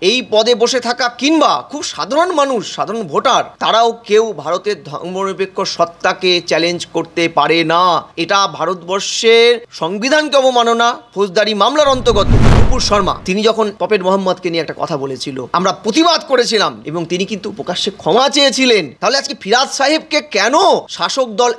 এই পদে বসে থাকা কিংবা খুব সাধারণ মানুষ, সাধারণ ভোটার, তারাও কেউ ভারতের ধর্মনিরপেক্ষ সত্তাকে চ্যালেঞ্জ করতে পারে না। এটা ভারতবর্ষের সংবিধানকে অবমাননা, ফৌজদারি মামলার অন্তর্গত। নুপুর শর্মা তিনি যখন পপেট মোহাম্মদকে নিয়ে একটা কথা বলেছিল, আমরা প্রতিবাদ করেছিলাম এবং তিনি কিন্তু প্রকাশ্যে ক্ষমা চেয়েছিলেন। তাহলে আজকে ফিরাদ সাহেবকে কেন শাসক দল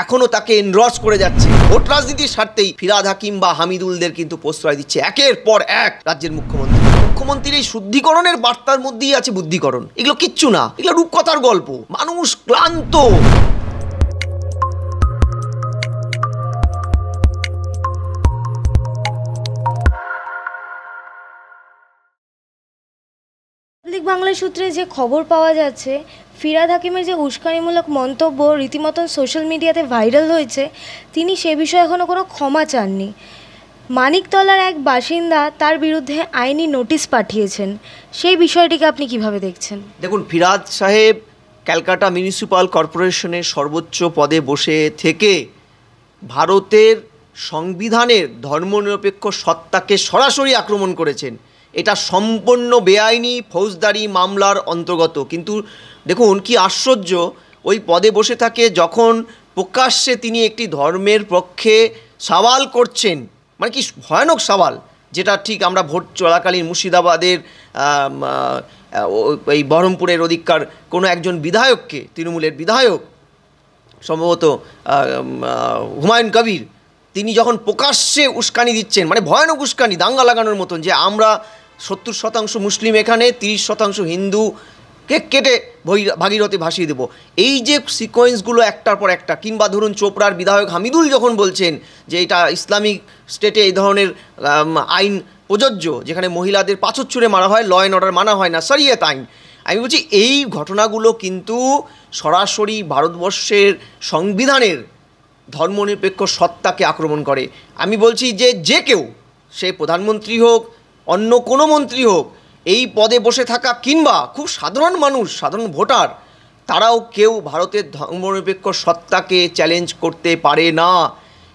এখনো তাকে এনরস করে যাচ্ছে? ভোট রাজনীতির স্বার্থেই ফিরাদ হাকিম বা হামিদুলদের কিন্তু প্রশ্রয় দিচ্ছে একের পর এক রাজ্যের মুখ্যমন্ত্রীর এই শুদ্ধিকরণের বার্তার মধ্যেই আছে বুদ্ধিকরণ। এগুলো কিচ্ছু না, এগুলো রূপকথার গল্প। মানুষ ক্লান্ত। বাংলা সূত্রে যে খবর পাওয়া যাচ্ছে, ফিরাদ হাকিমের যে উস্কানিমূলক মন্তব্য রীতিমতন সোশ্যাল মিডিয়াতে ভাইরাল হয়েছে, তিনি সে বিষয়ে এখনও কোনো ক্ষমা চাননি। মানিকতলার এক বাসিন্দা তার বিরুদ্ধে আইনি নোটিশ পাঠিয়েছেন। সেই বিষয়টিকে আপনি কিভাবে দেখছেন? দেখুন, ফিরাদ সাহেব ক্যালকাটা মিউনিসিপ্যাল কর্পোরেশনের সর্বোচ্চ পদে বসে থেকে ভারতের সংবিধানের ধর্মনিরপেক্ষ সত্তাকে সরাসরি আক্রমণ করেছেন। এটা সম্পূর্ণ বেআইনি ফৌজদারি মামলার অন্তর্গত। কিন্তু দেখুন কি আশ্চর্য, ওই পদে বসে থাকে যখন প্রকাশ্যে তিনি একটি ধর্মের পক্ষে সওয়াল করছেন, মানে কি ভয়ানক সওয়াল, যেটা ঠিক আমরা ভোট চলাকালীন মুর্শিদাবাদের এই বহরমপুরের ওদিককার কোনো একজন বিধায়ককে, তৃণমূলের বিধায়ক সম্ভবত হুমায়ুন কবির, তিনি যখন প্রকাশ্যে উস্কানি দিচ্ছেন, মানে ভয়ানক উস্কানি, দাঙ্গা লাগানোর মতন, যে আমরা 70% মুসলিম এখানে, 30% হিন্দুকে কেটে ভাগীরথে ভাসিয়ে দেব। এই যে সিকোয়েন্সগুলো একটার পর একটা, কিংবা ধরুন চোপড়ার বিধায়ক হামিদুল যখন বলছেন যে এটা ইসলামিক স্টেটে এই ধরনের আইন প্রযোজ্য, যেখানে মহিলাদের পাথর ছুঁড়ে মারা হয়, ল অ্যান্ড অর্ডার মানা হয় না, শরিয়ত আইন। আমি বলছি এই ঘটনাগুলো কিন্তু সরাসরি ভারতবর্ষের সংবিধানের ধর্মনিরপেক্ষ সত্তাকে আক্রমণ করে। আমি বলছি যে কেউ, সে প্রধানমন্ত্রী হোক, অন্য কোনো মন্ত্রী হোক, এই পদে বসে থাকা কিংবা খুব সাধারণ মানুষ, সাধারণ ভোটার, তারাও কেউ ভারতের ধর্মনিরপেক্ষ সত্তাকে চ্যালেঞ্জ করতে পারে না।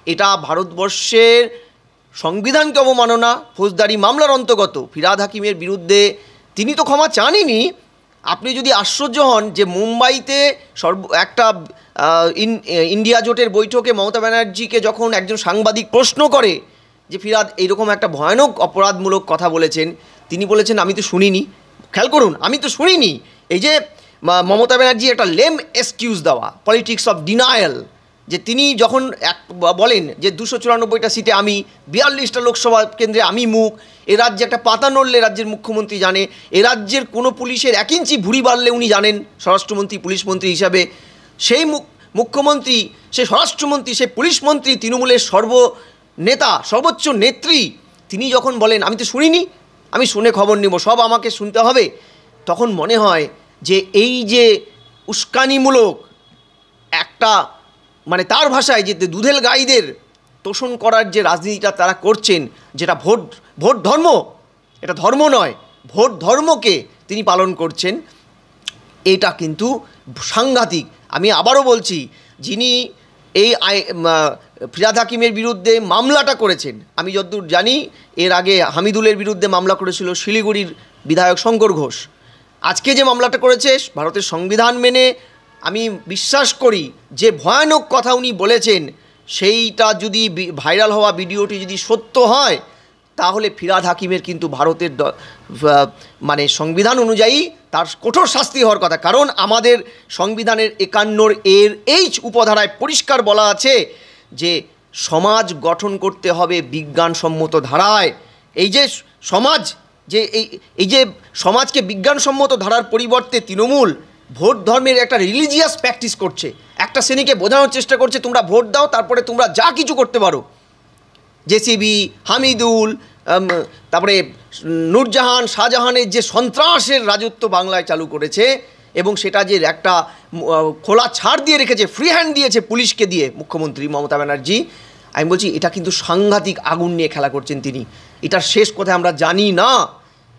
এটা ভারতবর্ষের সংবিধানকে অবমাননা, ফৌজদারি মামলার অন্তর্গত। ফিরাদ হাকিমের বিরুদ্ধে তিনি তো ক্ষমা চানইনি। আপনি যদি আশ্চর্য হন যে মুম্বাইতে একটা ইন্ডিয়া জোটের বৈঠকে মমতা ব্যানার্জিকে যখন একজন সাংবাদিক প্রশ্ন করে যে ফিরাদ এইরকম একটা ভয়ানক অপরাধমূলক কথা বলেছেন, তিনি বলেছেন আমি তো শুনিনি। খেয়াল করুন, আমি তো শুনিনি। এই যে মমতা ব্যানার্জি একটা লেম এক্সকিউজ দেওয়া, পলিটিক্স অফ ডিনায়াল, যে তিনি যখন বলেন যে 294টা সিটে আমি, 42টা লোকসভা কেন্দ্রে আমি মুখ, এ রাজ্যে একটা পাতা নড়লে রাজ্যের মুখ্যমন্ত্রী জানে, এ রাজ্যের কোনো পুলিশের 1 ইঞ্চি ভুঁড়ি বাড়লে উনি জানেন স্বরাষ্ট্রমন্ত্রী, পুলিশ মন্ত্রী হিসাবে। সেই মুখ্যমন্ত্রী, সে স্বরাষ্ট্রমন্ত্রী, সে পুলিশ মন্ত্রী, তৃণমূলের সর্বনেতা, সর্বোচ্চ নেত্রী, তিনি যখন বলেন আমি তো শুনিনি, আমি শুনে খবর নেব, সব আমাকে শুনতে হবে, তখন মনে হয় যে এই যে উস্কানিমূলক একটা, মানে তার ভাষায় যে দুধেল গাইদের তোষণ করার যে রাজনীতিটা তারা করছেন, যেটা ভোট ধর্ম, এটা ধর্ম নয়, ভোট ধর্মকে তিনি পালন করছেন, এটা কিন্তু সাংঘাতিক। আমি আবারও বলছি, যিনি এই ফিরাদ হাকিমের বিরুদ্ধে মামলাটা করেছেন, আমি যতদূর জানি এর আগে হামিদুলের বিরুদ্ধে মামলা করেছিল শিলিগুড়ির বিধায়ক শঙ্কর ঘোষ। আজকে যে মামলাটা করেছে ভারতের সংবিধান মেনে, আমি বিশ্বাস করি যে ভয়ানক কথা উনি বলেছেন, সেইটা যদি ভাইরাল হওয়া ভিডিওটি যদি সত্য হয়, তাহলে ফিরাদ হাকিমের কিন্তু ভারতের মানে সংবিধান অনুযায়ী তার কঠোর শাস্তি হওয়ার কথা। কারণ আমাদের সংবিধানের 51 উপধারায় পরিষ্কার বলা আছে যে সমাজ গঠন করতে হবে বিজ্ঞানসম্মত ধারায়। এই যে সমাজ, যে এই যে সমাজকে বিজ্ঞানসম্মত ধারার পরিবর্তে তৃণমূল ভোট ধর্মের একটা রিলিজিয়াস প্র্যাকটিস করছে, একটা শ্রেণীকে বোঝানোর চেষ্টা করছে তোমরা ভোট দাও, তারপরে তোমরা যা কিছু করতে পারো। জেসিবি, হামিদুল, তারপরে নূরজাহান, শাহজাহানের যে সন্ত্রাসের রাজত্ব বাংলায় চালু করেছে, এবং সেটা যে একটা খোলা ছাড় দিয়ে রেখেছে, ফ্রি হ্যান্ড দিয়েছে পুলিশকে দিয়ে মুখ্যমন্ত্রী মমতা ব্যানার্জি, আমি বলছি এটা কিন্তু সাংঘাতিক আগুন নিয়ে খেলা করছেন তিনি। এটার শেষ কোথায় আমরা জানি না,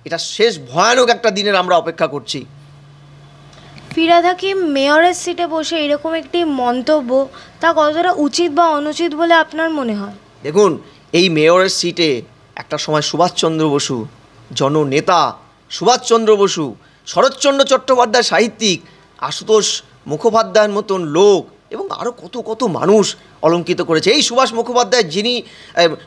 এটা শেষ ভয়ানক একটা দিনের আমরা অপেক্ষা করছি। ফিরাদ হাকিম মেয়রের সিটে বসে এরকম একটি মন্তব্য, তা কতটা উচিত বা অনুচিত বলে আপনার মনে হয়? দেখুন, এই মেয়রের সিটে একটা সময় সুভাষচন্দ্র বসু জননেতা সুভাষচন্দ্র বসু, শরৎচন্দ্র চট্টোপাধ্যায় সাহিত্যিক, আশুতোষ মুখোপাধ্যায়ের মতন লোক এবং আরও কত কত মানুষ অলঙ্কিত করেছে। এই সুভাষ মুখোপাধ্যায়, যিনি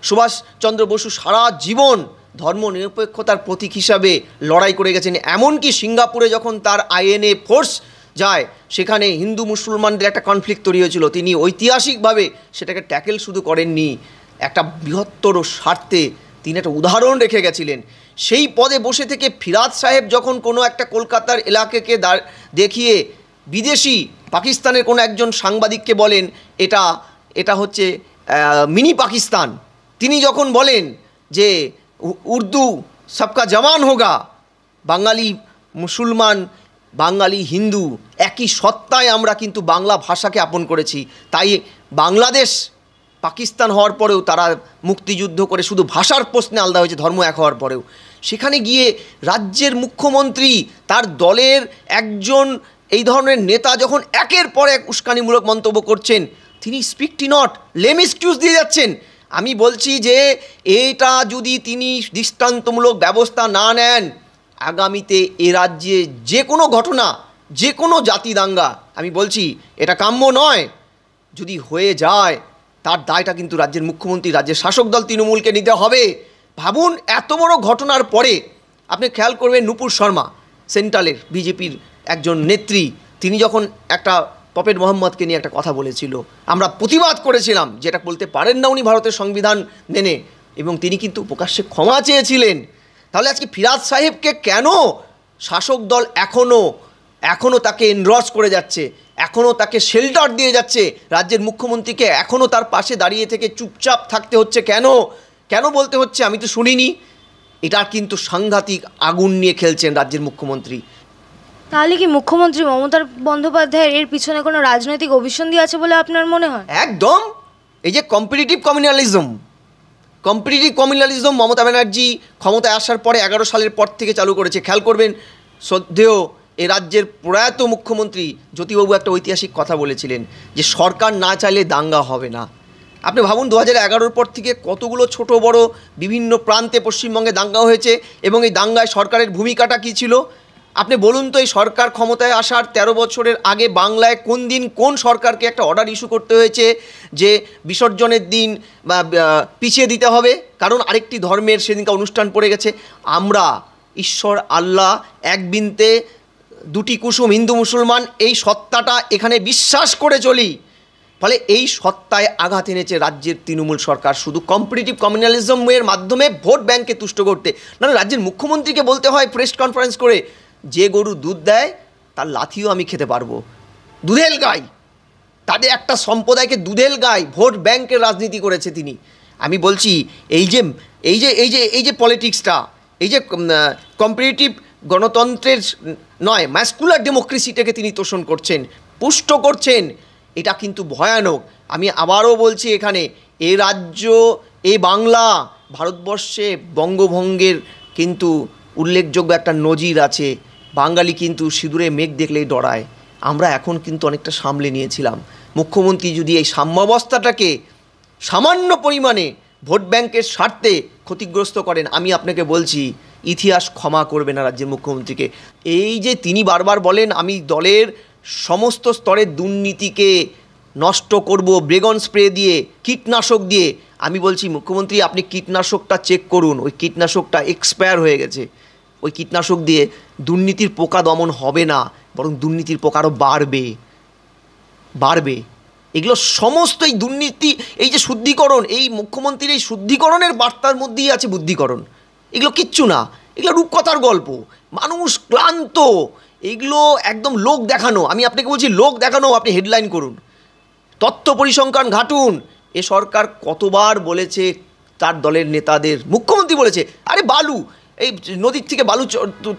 সুভাষচন্দ্র বসু সারা জীবন ধর্মনিরপেক্ষতার প্রতীক হিসাবে লড়াই করে গেছেন। এমনকি সিঙ্গাপুরে যখন তার আইএনএ ফোর্স যায়, সেখানে হিন্দু মুসলমানদের একটা কনফ্লিক্ট তৈরি হয়েছিল, তিনি ঐতিহাসিকভাবে সেটাকে ট্যাকেল শুধু করেননি, একটা বৃহত্তর স্বার্থে তিনি একটা উদাহরণ রেখে গেছিলেন। সেই পদে বসে থেকে ফিরাদ সাহেব যখন কোনো একটা কলকাতার এলাকাকে দেখিয়ে বিদেশি পাকিস্তানের কোনো একজন সাংবাদিককে বলেন এটা হচ্ছে মিনি পাকিস্তান, তিনি যখন বলেন যে উর্দু সবকা জওয়ান হোগা, বাঙালি মুসলমান বাঙালি হিন্দু একই সত্তায় আমরা কিন্তু বাংলা ভাষাকে আপন করেছি। তাই বাংলাদেশ পাকিস্তান হওয়ার পরেও তারা মুক্তিযুদ্ধ করে শুধু ভাষার প্রশ্নে আলাদা হয়েছে, ধর্ম এক হওয়ার পরেও। সেখানে গিয়ে রাজ্যের মুখ্যমন্ত্রী, তার দলের একজন এই ধরনের নেতা যখন একের পর এক উস্কানিমূলক মন্তব্য করছেন, তিনি স্পিকটি নট, লেম এক্সকিউজ দিয়ে যাচ্ছেন। আমি বলছি যে এটা যদি তিনি দৃষ্টান্তমূলক ব্যবস্থা না নেন, আগামীতে এ রাজ্যে যে কোনো ঘটনা, যে কোনো জাতি দাঙ্গা, আমি বলছি এটা কাম্য নয়, যদি হয়ে যায় তার দায়টা কিন্তু রাজ্যের মুখ্যমন্ত্রী, রাজ্যের শাসক দল তৃণমূলকে নিতে হবে। ভাবুন, এত বড় ঘটনার পরে আপনি খেয়াল করবেন নূপুর শর্মা, সেন্ট্রালের বিজেপির একজন নেত্রী, তিনি যখন একটা পপেট মোহাম্মদকে নিয়ে একটা কথা বলেছিল, আমরা প্রতিবাদ করেছিলাম, যেটা বলতে পারেন না উনি ভারতের সংবিধান মেনে, এবং তিনি কিন্তু প্রকাশ্যে ক্ষমা চেয়েছিলেন। তাহলে আজকে ফিরাদ সাহেবকে কেন শাসক দল এখনও তাকে এনরস করে যাচ্ছে, এখনও তাকে শেল্টার দিয়ে যাচ্ছে, রাজ্যের মুখ্যমন্ত্রীকে এখনও তার পাশে দাঁড়িয়ে থেকে চুপচাপ থাকতে হচ্ছে? কেন বলতে হচ্ছে আমি তো শুনিনি। এটা কিন্তু সাংঘাতিক আগুন নিয়ে খেলছেন রাজ্যের মুখ্যমন্ত্রী। তাহলে কি মুখ্যমন্ত্রী মমতা বন্দ্যোপাধ্যায়ের এর পিছনে কোনো রাজনৈতিক অভিসন্ধি আছে বলে আপনার মনে হয়? একদম। এই যে কম্পিটিটিভ কমিউনালিজম মমতা ব্যানার্জি ক্ষমতায় আসার পরে 11 সালের পর থেকে চালু করেছে। খেয়াল করবেন, শ্রদ্ধেয় এ রাজ্যের প্রয়াত মুখ্যমন্ত্রী জ্যোতিবাবু একটা ঐতিহাসিক কথা বলেছিলেন যে সরকার না চাইলে দাঙ্গা হবে না। আপনি ভাবুন 2011 পর থেকে কতগুলো ছোট বড় বিভিন্ন প্রান্তে পশ্চিমবঙ্গে দাঙ্গা হয়েছে, এবং এই দাঙ্গায় সরকারের ভূমিকাটা কী ছিল? আপনি বলুন তো, এই সরকার ক্ষমতায় আসার 13 বছরের আগে বাংলায় কোন দিন কোন সরকারকে একটা অর্ডার ইস্যু করতে হয়েছে যে বিসর্জনের দিন পিছিয়ে দিতে হবে কারণ আরেকটি ধর্মের সেদিনকে অনুষ্ঠান পড়ে গেছে? আমরা ঈশ্বর আল্লাহ এক বিনতে দুটি কুসুম, হিন্দু মুসলমান, এই সত্তাটা এখানে বিশ্বাস করে চলি। ফলে এই সত্তায় আঘাত এনেছে রাজ্যের তৃণমূল সরকার, শুধু কম্পিটিটিভ কমিউনালিজমের মাধ্যমে ভোট ব্যাঙ্ককে তুষ্ট করতে। নাহলে রাজ্যের মুখ্যমন্ত্রীকে বলতে হয় প্রেস কনফারেন্স করে, যে গরু দুধ দেয় তার লাথিও আমি খেতে পারবো। দুধেল গাই, তাদের একটা সম্প্রদায়কে দুধেল গাই, ভোট ব্যাঙ্কের রাজনীতি করেছে তিনি। আমি বলছি এই যে পলিটিক্সটা, এই যে কম্পিটিটিভ গণতন্ত্রের নয়, ম্যাসকুলার ডেমোক্রেসিটাকে তিনি তোষণ করছেন, পুষ্ট করছেন। এটা কিন্তু ভয়ানক। আমি আবারও বলছি, এখানে এ রাজ্য, এ বাংলা, ভারতবর্ষে বঙ্গভঙ্গের কিন্তু উল্লেখযোগ্য একটা নজির আছে। বাঙালি কিন্তু সিঁদুরে মেঘ দেখলেই ডরায়। আমরা এখন কিন্তু অনেকটা সামলে নিয়েছিলাম। মুখ্যমন্ত্রী যদি এই সাম্যাবস্থাটাকে সামান্য পরিমাণে ভোট ব্যাংকের স্বার্থে ক্ষতিগ্রস্ত করেন, আমি আপনাকে বলছি ইতিহাস ক্ষমা করবে না রাজ্যের মুখ্যমন্ত্রীকে। এই যে তিনি বারবার বলেন আমি দলের সমস্ত স্তরের দুর্নীতিকে নষ্ট করব ব্রেগন স্প্রে দিয়ে, কীটনাশক দিয়ে, আমি বলছি মুখ্যমন্ত্রী আপনি কীটনাশকটা চেক করুন, ওই কীটনাশকটা এক্সপায়ার হয়ে গেছে। ওই কীটনাশক দিয়ে দুর্নীতির পোকা দমন হবে না, বরং দুর্নীতির পোকা আরও বাড়বে। এগুলো সমস্ত এই দুর্নীতি, এই যে শুদ্ধিকরণ, এই মুখ্যমন্ত্রীর এই শুদ্ধিকরণের বার্তার মধ্যেই আছে বুদ্ধিকরণ। এগুলো কিচ্ছু না, এগুলো রূপকথার গল্প, মানুষ ক্লান্ত, এগুলো একদম লোক দেখানো। আমি আপনাকে বলছি লোক দেখানো। আপনি হেডলাইন করুন, তথ্য পরিসংখ্যান ঘাটুন। এ সরকার কতবার বলেছে তার দলের নেতাদের, মুখ্যমন্ত্রী বলেছে আরে বালু, এই নদীর থেকে বালু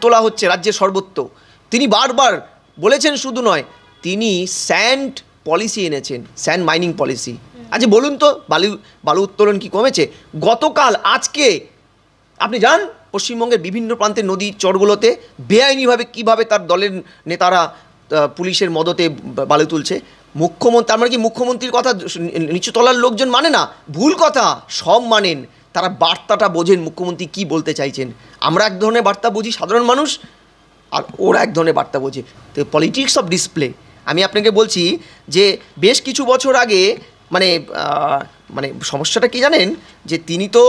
তোলা হচ্ছে রাজ্যের সর্বত্র। তিনি বারবার বলেছেন, শুধু নয়, তিনি স্যান্ড পলিসি এনেছেন, স্যান্ড মাইনিং পলিসি। আচ্ছা বলুন তো, বালু উত্তোলন কি কমেছে? গতকাল আজকে আপনি যান পশ্চিমবঙ্গের বিভিন্ন প্রান্তের নদী চরগুলোতে বেআইনিভাবে কীভাবে তার দলের নেতারা পুলিশের মদতে বালু তুলছে। মুখ্যমন্ত্রী, আমরা কি মুখ্যমন্ত্রীর কথা নিচু তলার লোকজন মানে না? ভুল কথা, সব মানেন। তারা বার্তাটা বোঝেন মুখ্যমন্ত্রী কি বলতে চাইছেন। আমরা এক ধরনের বার্তা বুঝি সাধারণ মানুষ, আর ওরা এক ধরনের বার্তা বোঝে। তো পলিটিক্স অফ ডিসপ্লে। আমি আপনাকে বলছি যে বেশ কিছু বছর আগে মানে মানে সমস্যাটা কি জানেন, যে তিনি তো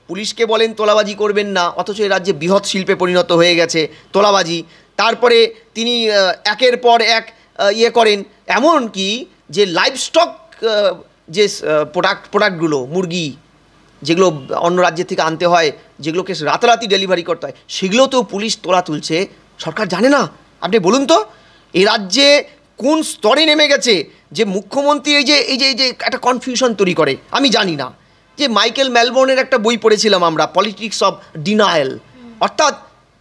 পুলিশকে বলেন তোলাবাজি করবেন না, অথচ এই রাজ্যে বৃহৎ শিল্পে পরিণত হয়ে গেছে তোলাবাজি। তারপরে তিনি একের পর এক ইয়ে করেন, এমন কি যে লাইভস্টক যে প্রোডাক্টগুলো, মুরগি যেগুলো অন্য রাজ্যের থেকে আনতে হয়, যেগুলোকে রাতারাতি ডেলিভারি করতে হয়, সেগুলোতেও পুলিশ তোলা তুলছে। সরকার জানে না? আপনি বলুন তো এই রাজ্যে কোন স্তরে নেমে গেছে যে মুখ্যমন্ত্রী এই যে একটা কনফিউশন তৈরি করে। আমি জানি না, যে মাইকেল মেলবোর্নের একটা বই পড়েছিলাম আমরা, পলিটিক্স অফ ডিনায়াল, অর্থাৎ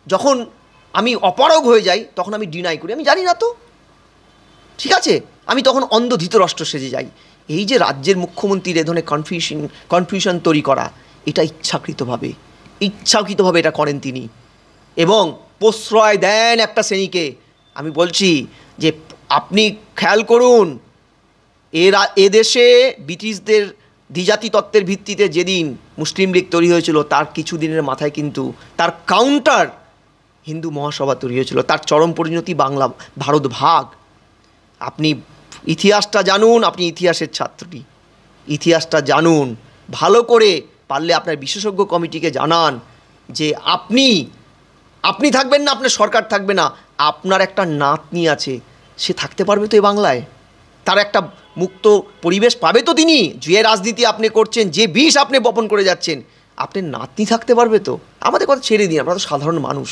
যখন আমি অপারগ হয়ে যাই তখন আমি ডিনাই করি, আমি জানি না তো, ঠিক আছে, আমি তখন অন্ধ ধৃতরাষ্ট্র সেজে যাই। এই যে রাজ্যের মুখ্যমন্ত্রীর এ ধরনের কনফিউশন তৈরি করা, এটা ইচ্ছাকৃতভাবে এটা করেন তিনি, এবং প্রশ্রয় দেন একটা শ্রেণীকে। আমি বলছি যে আপনি খেয়াল করুন, এ দেশে ব্রিটিশদের দ্বিজাতি তত্ত্বের ভিত্তিতে যেদিন মুসলিম লীগ তৈরি হয়েছিল, তার কিছু দিনের মাথায় কিন্তু তার কাউন্টার হিন্দু মহাসভা তৈরি হয়েছিল। তার চরম পরিণতি বাংলা ভারত ভাগ। আপনি ইতিহাসটা জানুন, আপনি ইতিহাসের ছাত্রী, ইতিহাসটা জানুন ভালো করে, পারলে আপনার বিশেষজ্ঞ কমিটিকে জানান যে আপনি থাকবেন না, আপনার সরকার থাকবে না, আপনার একটা নাতনি আছে, সে থাকতে পারবে তো এই বাংলায়? তার একটা মুক্ত পরিবেশ পাবে তো তিনি? যে রাজনীতি আপনি করছেন, যে বিষ আপনি বপন করে যাচ্ছেন, আপনার নাতনি থাকতে পারবে তো? আমাদের কথা ছেড়ে দিন, আমরা তো সাধারণ মানুষ।